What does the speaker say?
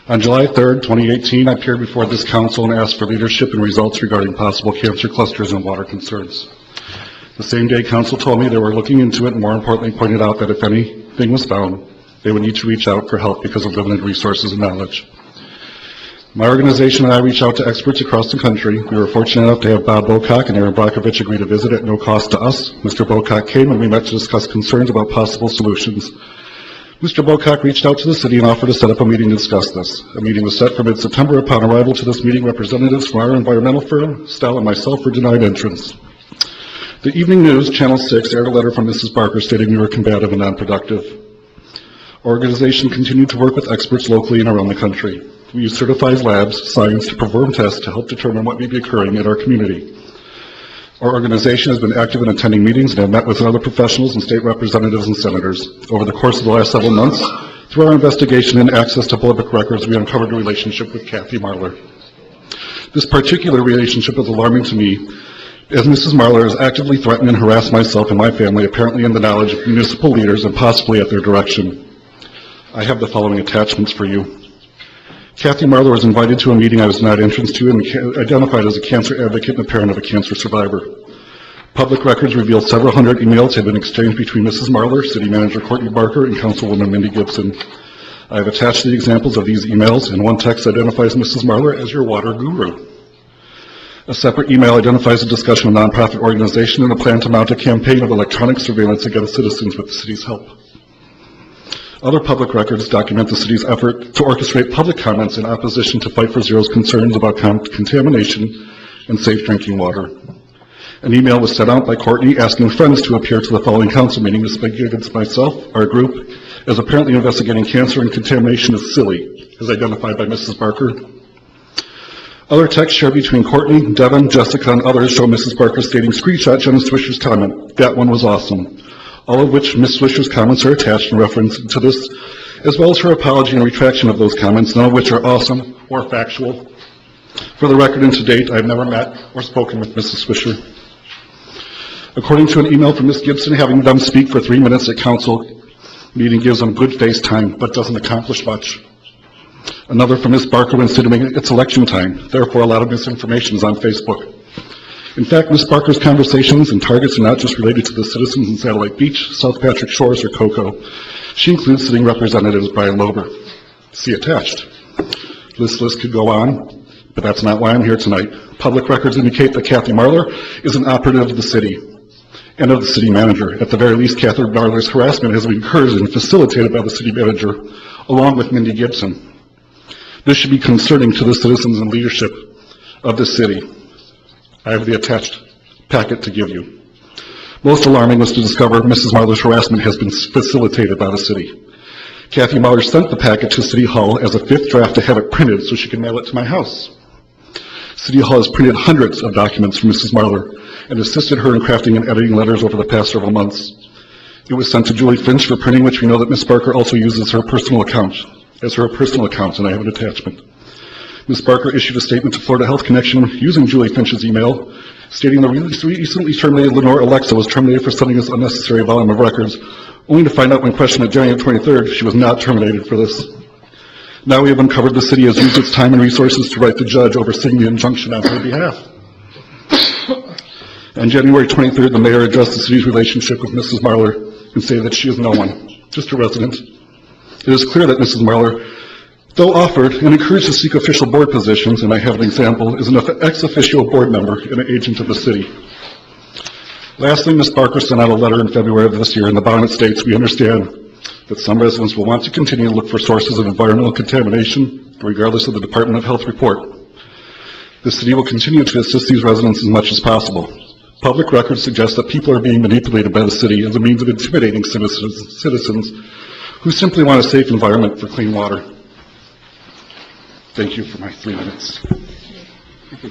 On July 3rd, 2018, I appeared before this council and asked for leadership and results regarding possible cancer clusters and water concerns. The same day, council told me they were looking into it and more importantly pointed out that if anything was found, they would need to reach out for help because of limited resources and knowledge. My organization and I reached out to experts across the country. We were fortunate enough to have Bob Bocock and Aaron Brockovich agree to visit at no cost to us. Mr. Bocock came and we met to discuss concerns about possible solutions. Mr. Bocock reached out to the city and offered to set up a meeting to discuss this. A meeting was set for mid-September. Upon arrival to this meeting, representatives from our environmental firm, Stell, and myself were denied entrance. The Evening News, Channel 6, aired a letter from Mrs. Barker stating we were combative and non-productive. Our organization continued to work with experts locally and around the country. We use certified labs, science to perform tests to help determine what may be occurring in our community. Our organization has been active in attending meetings and have met with other professionals and state representatives and senators. Over the course of the last several months, through our investigation and access to public records, we uncovered a relationship with Kathy Marler. This particular relationship is alarming to me, as Mrs. Marler has actively threatened and harassed myself and my family, apparently in the knowledge of municipal leaders and possibly at their direction. I have the following attachments for you. Kathy Marler was invited to a meeting I was denied entrance to and identified as a cancer advocate and a parent of a cancer survivor. Public records reveal several hundred emails have been exchanged between Mrs. Marler, City Manager Courtney Barker, and Councilwoman Mindy Gibson. I have attached the examples of these emails, and one text identifies Mrs. Marler as your water guru. A separate email identifies a discussion of a nonprofit organization and a plan to mount a campaign of electronic surveillance against citizens with the city's help. Other public records document the city's effort to orchestrate public comments in opposition to Fight for Zero's concerns about contamination and safe drinking water. An email was sent out by Courtney asking friends to appear to the following council meeting to speak against myself, our group, as apparently investigating cancer and contamination is silly, as identified by Mrs. Barker. Other texts shared between Courtney, Devin, Jessica, and others show Mrs. Barker stating, screenshot Jen Swisher's comment, "That one was awesome." All of which Ms. Swisher's comments are attached in reference to this, as well as her apology and retraction of those comments, none of which are awesome or factual. For the record and to date, I have never met or spoken with Mrs. Swisher. According to an email from Ms. Gibson, having them speak for 3 minutes at council meeting gives them good face time, but doesn't accomplish much. Another from Ms. Barker when stating it's election time, therefore a lot of misinformation is on Facebook. In fact, Ms. Barker's conversations and targets are not just related to the citizens in Satellite Beach, South Patrick Shores, or Cocoa. She includes sitting representatives Brian Lober. See attached. This list could go on, but that's not why I'm here tonight. Public records indicate that Kathy Marler is an operative of the city and of the city manager. At the very least, Kathy Marler's harassment has been encouraged and facilitated by the city manager, along with Mindy Gibson. This should be concerning to the citizens and leadership of the city. I have the attached packet to give you. Most alarming was to discover Mrs. Marler's harassment has been facilitated by the city. Kathy Marler sent the packet to City Hall as a 5th draft to have it printed so she could mail it to my house. City Hall has printed hundreds of documents from Mrs. Marler and assisted her in crafting and editing letters over the past several months. It was sent to Julie Finch for printing, which we know that Ms. Barker also uses her personal account, and I have an attachment. Ms. Barker issued a statement to Florida Health Connection using Julie Finch's email, stating the recently terminated Lenore Alexa was terminated for sending us unnecessary volume of records, only to find out when questioned on January 23rd she was not terminated for this. Now we have uncovered the city has used its time and resources to write the judge overseeing the injunction on her behalf. On January 23rd, the mayor addressed the city's relationship with Mrs. Marler and stated that she is no one, just a resident. It is clear that Mrs. Marler, though offered and encouraged to seek official board positions, and I have an example, is an ex-officio board member and an agent of the city. Lastly, Ms. Barker sent out a letter in February of this year, and the bottom it states, we understand that some residents will want to continue to look for sources of environmental contamination, regardless of the Department of Health report. The city will continue to assist these residents as much as possible. Public records suggest that people are being manipulated by the city as a means of intimidating citizens who simply want a safe environment for clean water. Thank you for my 3 minutes.